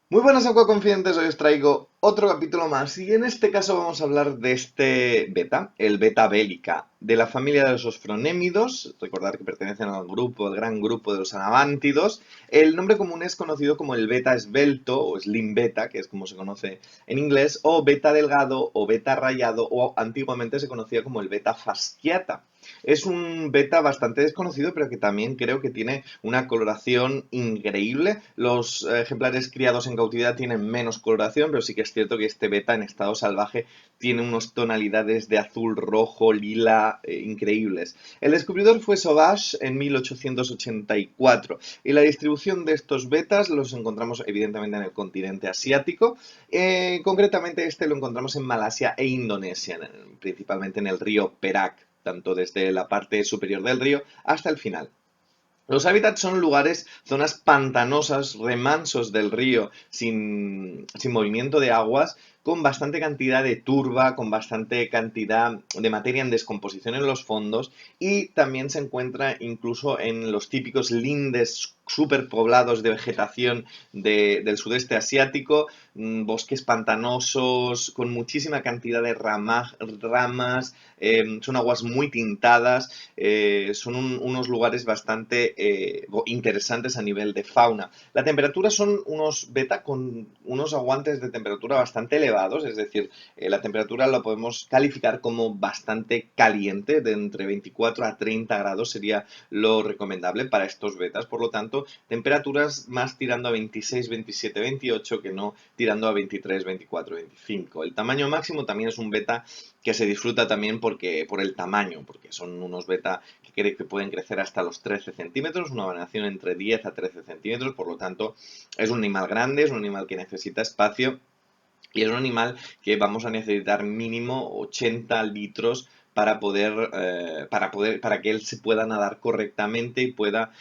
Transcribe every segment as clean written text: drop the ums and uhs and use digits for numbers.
Muy buenas acuaconfidentes, hoy os traigo otro capítulo más y en este caso vamos a hablar de este beta, el beta bélica, de la familia de los osfronémidos. Recordar que pertenecen al grupo, al gran grupo de los anabántidos. El nombre común es conocido como el beta esbelto o slim beta, que es como se conoce en inglés, o beta delgado o beta rayado, o antiguamente se conocía como el beta fasciata. Es un beta bastante desconocido, pero que también creo que tiene una coloración increíble. Los ejemplares criados en cautividad tienen menos coloración, pero sí que es cierto que este beta en estado salvaje tiene unas tonalidades de azul, rojo, lila increíbles. El descubridor fue Sauvage en 1884 y la distribución de estos betas los encontramos evidentemente en el continente asiático. Concretamente este lo encontramos en Malasia e Indonesia, principalmente en el río Perak, tanto desde la parte superior del río hasta el final. Los hábitats son lugares, zonas pantanosas, remansos del río, sin movimiento de aguas, con bastante cantidad de turba, con bastante cantidad de materia en descomposición en los fondos y también se encuentra incluso en los típicos lindes superpoblados de vegetación del sudeste asiático, bosques pantanosos, con muchísima cantidad de ramas, son aguas muy tintadas, son unos lugares bastante interesantes a nivel de fauna. La temperatura son unos beta con unos aguantes de temperatura bastante elevados, es decir, la temperatura la podemos calificar como bastante caliente, de entre 24 a 30 grados sería lo recomendable para estos betas. Por lo tanto, temperaturas más tirando a 26, 27, 28 que no tirando a 23, 24, 25. El tamaño máximo también es un beta que se disfruta también por el tamaño, porque son unos beta que pueden crecer hasta los 13 centímetros, una variación entre 10 a 13 centímetros, por lo tanto es un animal grande, es un animal que necesita espacio y es un animal que vamos a necesitar mínimo 80 litros para que él se pueda nadar correctamente y pueda,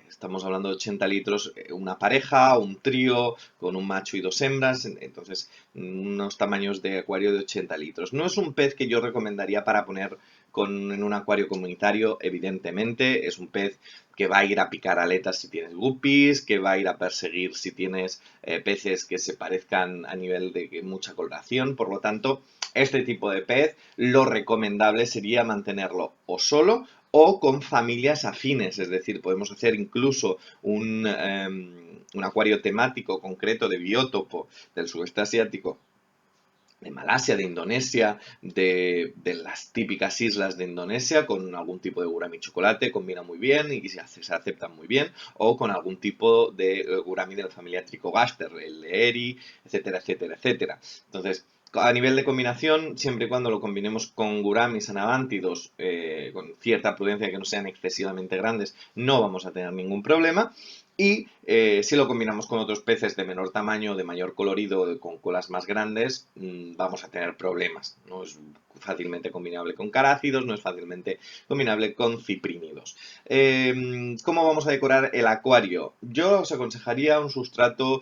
estamos hablando de 80 litros, una pareja, un trío, con un macho y dos hembras, entonces unos tamaños de acuario de 80 litros. No es un pez que yo recomendaría para poner en un acuario comunitario, evidentemente, es un pez que va a ir a picar aletas si tienes guppies, que va a ir a perseguir si tienes peces que se parezcan a nivel de mucha coloración. Por lo tanto, este tipo de pez, lo recomendable sería mantenerlo o solo o con familias afines, es decir, podemos hacer incluso un acuario temático concreto de biótopo del sudeste asiático, de Malasia, de Indonesia, de las típicas islas de Indonesia, con algún tipo de gurami chocolate, combina muy bien y se aceptan muy bien, o con algún tipo de gurami de la familia Trichogaster, el Eri, etcétera, etcétera, etcétera. Entonces, a nivel de combinación, siempre y cuando lo combinemos con guramis anabántidos, con cierta prudencia, que no sean excesivamente grandes, no vamos a tener ningún problema. Y si lo combinamos con otros peces de menor tamaño, de mayor colorido, con colas más grandes, vamos a tener problemas. No es fácilmente combinable con carácidos, no es fácilmente combinable con ciprínidos. ¿Cómo vamos a decorar el acuario? Yo os aconsejaría un sustrato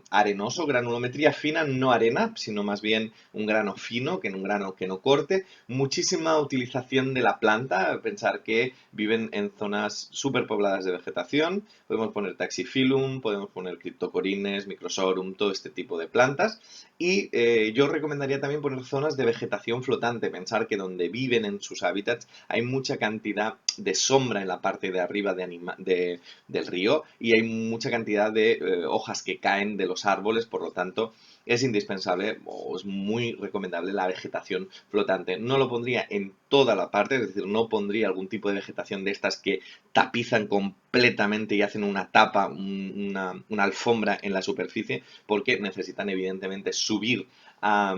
arenoso, granulometría fina, no arena, sino más bien un grano fino, que en un grano que no corte. Muchísima utilización de la planta, pensar que viven en zonas superpobladas de vegetación. Podemos poner Taxiphyllum, podemos poner Cryptocorines, Microsorum, todo este tipo de plantas. Y yo recomendaría también poner zonas de vegetación flotante, pensar que donde viven en sus hábitats hay mucha cantidad de sombra en la parte de arriba del río y hay mucha cantidad de hojas que caen de los árboles, por lo tanto es indispensable o es muy recomendable la vegetación flotante. No lo pondría en toda la parte, es decir, no pondría algún tipo de vegetación de estas que tapizan completamente y hacen una tapa, una alfombra en la superficie, porque necesitan evidentemente subir a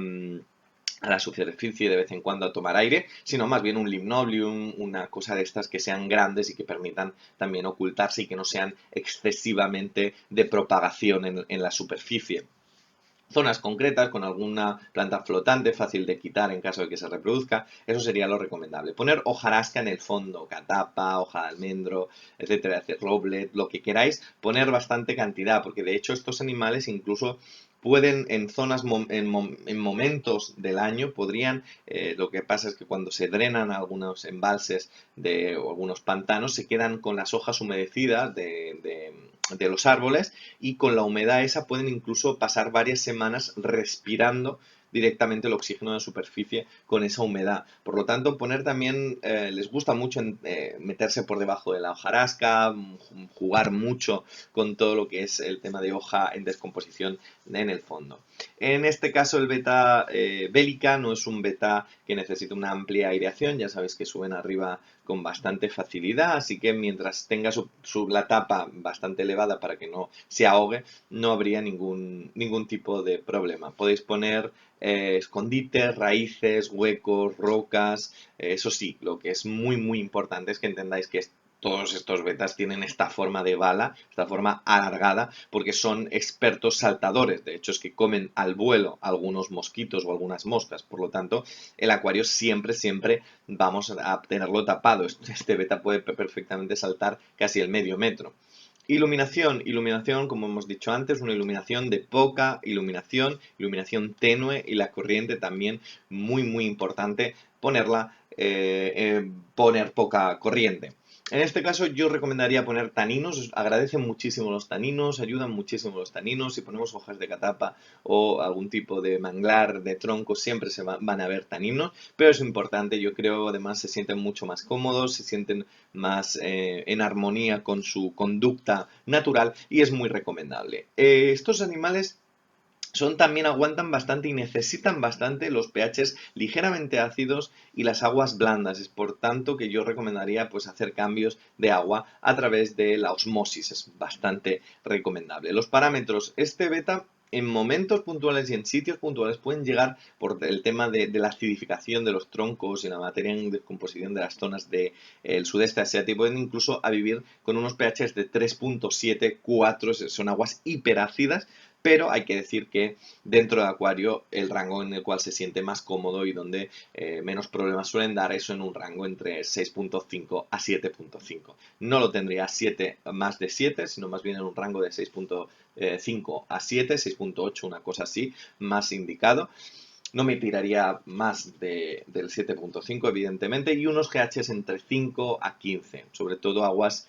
la superficie de vez en cuando a tomar aire, sino más bien un limnobium, una cosa de estas que sean grandes y que permitan también ocultarse y que no sean excesivamente de propagación en la superficie. Zonas concretas con alguna planta flotante fácil de quitar en caso de que se reproduzca, eso sería lo recomendable. Poner hojarasca en el fondo, catapa, hoja de almendro, etcétera, roble, lo que queráis, poner bastante cantidad, porque de hecho estos animales incluso pueden en zonas, en momentos del año, podrían, lo que pasa es que cuando se drenan algunos embalses o algunos pantanos, se quedan con las hojas humedecidas de los árboles, y con la humedad esa pueden incluso pasar varias semanas respirando directamente el oxígeno de superficie con esa humedad. Por lo tanto, poner también, les gusta mucho meterse por debajo de la hojarasca, jugar mucho con todo lo que es el tema de hoja en descomposición en el fondo. En este caso, el beta bélica no es un beta que necesite una amplia aireación, ya sabéis que suben arriba con bastante facilidad, así que mientras tenga la tapa bastante elevada para que no se ahogue, no habría ningún tipo de problema. Podéis poner escondites, raíces, huecos, rocas. Eso sí, lo que es muy importante es que entendáis que todos estos betas tienen esta forma de bala, esta forma alargada, porque son expertos saltadores. De hecho, es que comen al vuelo algunos mosquitos o algunas moscas. Por lo tanto, el acuario siempre vamos a tenerlo tapado. Este beta puede perfectamente saltar casi el medio metro. Iluminación, como hemos dicho antes, una iluminación de poca iluminación tenue, y la corriente también muy importante poner poca corriente. En este caso yo recomendaría poner taninos, agradecen muchísimo los taninos, ayudan muchísimo los taninos. Si ponemos hojas de catapa o algún tipo de manglar de tronco, siempre van a ver taninos, pero es importante, yo creo. Además se sienten mucho más cómodos, se sienten más en armonía con su conducta natural, y es muy recomendable. Estos animales también aguantan bastante y necesitan bastante los pHs ligeramente ácidos y las aguas blandas. Es por tanto que yo recomendaría pues hacer cambios de agua a través de la osmosis. Es bastante recomendable. Los parámetros, este beta en momentos puntuales y en sitios puntuales pueden llegar, por el tema de la acidificación de los troncos y la materia en descomposición de las zonas del sudeste asiático, pueden incluso a vivir con unos pHs de 3.7, 4, son aguas hiperácidas. Pero hay que decir que dentro de acuario el rango en el cual se siente más cómodo y donde menos problemas suelen dar, eso en un rango entre 6.5 a 7.5. No lo tendría más de 7, sino más bien en un rango de 6.5 a 7, 6.8, una cosa así, más indicado. No me tiraría más del 7.5, evidentemente, y unos GHs entre 5 a 15, sobre todo aguas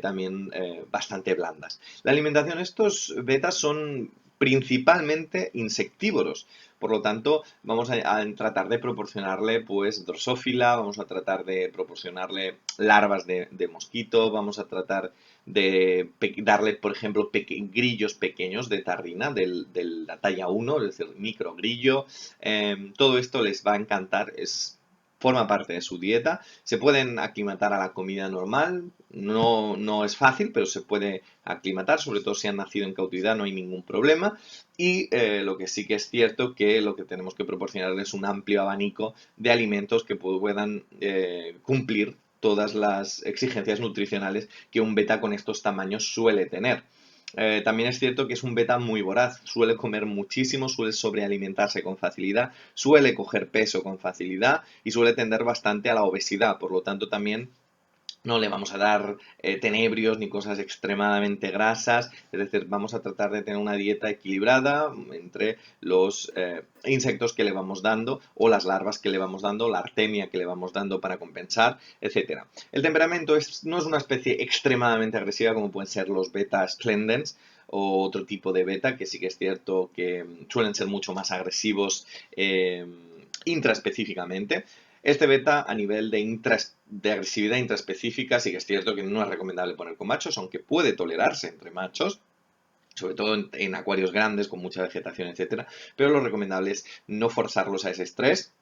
también bastante blandas. La alimentación, estos betas son principalmente insectívoros. Por lo tanto, vamos a tratar de proporcionarle pues drosófila, vamos a tratar de proporcionarle larvas de mosquito, vamos a tratar de darle, por ejemplo, grillos pequeños de tarrina de la talla 1, es decir, microgrillo. Todo esto les va a encantar, forma parte de su dieta. Se pueden aclimatar a la comida normal, no es fácil, pero se puede aclimatar, sobre todo si han nacido en cautividad, no hay ningún problema. Y lo que sí que es cierto, que lo que tenemos que proporcionarles es un amplio abanico de alimentos que puedan cumplir todas las exigencias nutricionales que un beta con estos tamaños suele tener. También es cierto que es un beta muy voraz, suele comer muchísimo, suele sobrealimentarse con facilidad, suele coger peso con facilidad y suele tender bastante a la obesidad. Por lo tanto, también no le vamos a dar tenebrios ni cosas extremadamente grasas. Es decir, vamos a tratar de tener una dieta equilibrada entre los insectos que le vamos dando, o las larvas que le vamos dando, la artemia que le vamos dando para compensar, etcétera. El temperamento no es una especie extremadamente agresiva como pueden ser los beta splendens o otro tipo de beta, que sí que es cierto que suelen ser mucho más agresivos intraespecíficamente. Este beta, a nivel de agresividad intraespecífica, sí que es cierto que no es recomendable poner con machos, aunque puede tolerarse entre machos, sobre todo en acuarios grandes con mucha vegetación, etcétera. Pero lo recomendable es no forzarlos a ese estrés.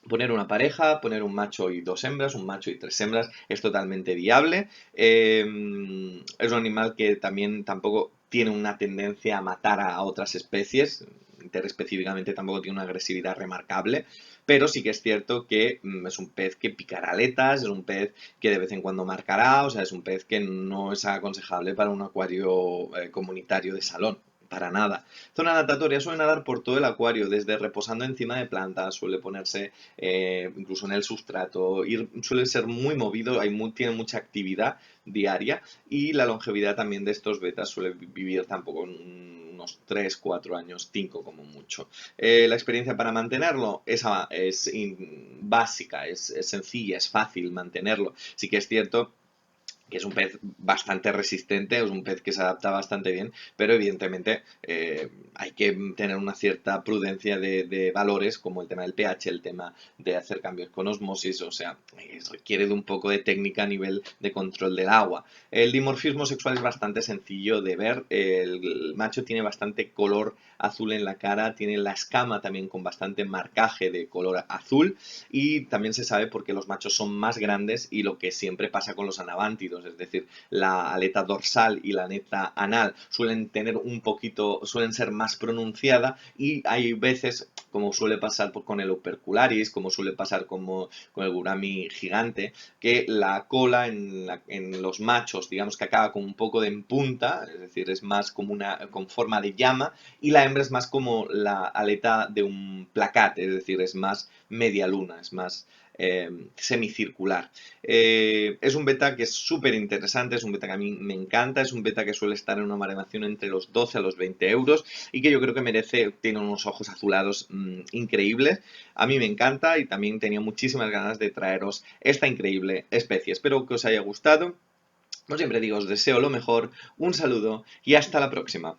Poner una pareja, poner un macho y 2 hembras, un macho y 3 hembras, es totalmente viable. Es un animal que también tampoco tiene una tendencia a matar a otras especies, interespecíficamente tampoco tiene una agresividad remarcable, pero sí que es cierto que es un pez que picará aletas, es un pez que de vez en cuando marcará, o sea, es un pez que no es aconsejable para un acuario comunitario de salón. Para nada. Zona natatoria, suele nadar por todo el acuario, desde reposando encima de plantas, suele ponerse incluso en el sustrato, suele ser muy movido, tiene mucha actividad diaria, y la longevidad también de estos betas suele vivir tampoco en unos 3, 4 años, 5 como mucho. La experiencia para mantenerlo es básica, es sencilla, es fácil mantenerlo. Sí que es cierto que es un pez bastante resistente, es un pez que se adapta bastante bien, pero evidentemente hay que tener una cierta prudencia de valores, como el tema del pH, el tema de hacer cambios con osmosis, o sea, requiere de un poco de técnica a nivel de control del agua. El dimorfismo sexual es bastante sencillo de ver, el macho tiene bastante color azul en la cara, tiene la escama también con bastante marcaje de color azul, y también se sabe porque los machos son más grandes y lo que siempre pasa con los anabántidos, es decir, la aleta dorsal y la aleta anal suelen tener un poquito, suelen ser más pronunciada, y hay veces, como suele pasar con el opercularis, como suele pasar con el gurami gigante, que la cola en los machos, digamos que acaba con un poco de en punta, es decir, es más como con forma de llama, y la hembra es más como la aleta de un placate, es decir, es más media luna, es más semicircular. Es un beta que es súper interesante, es un beta que a mí me encanta, es un beta que suele estar en una baremación entre los 12 a los 20 euros y que yo creo que tiene unos ojos azulados increíbles. A mí me encanta y también tenía muchísimas ganas de traeros esta increíble especie. Espero que os haya gustado. Como siempre digo, os deseo lo mejor, un saludo y hasta la próxima.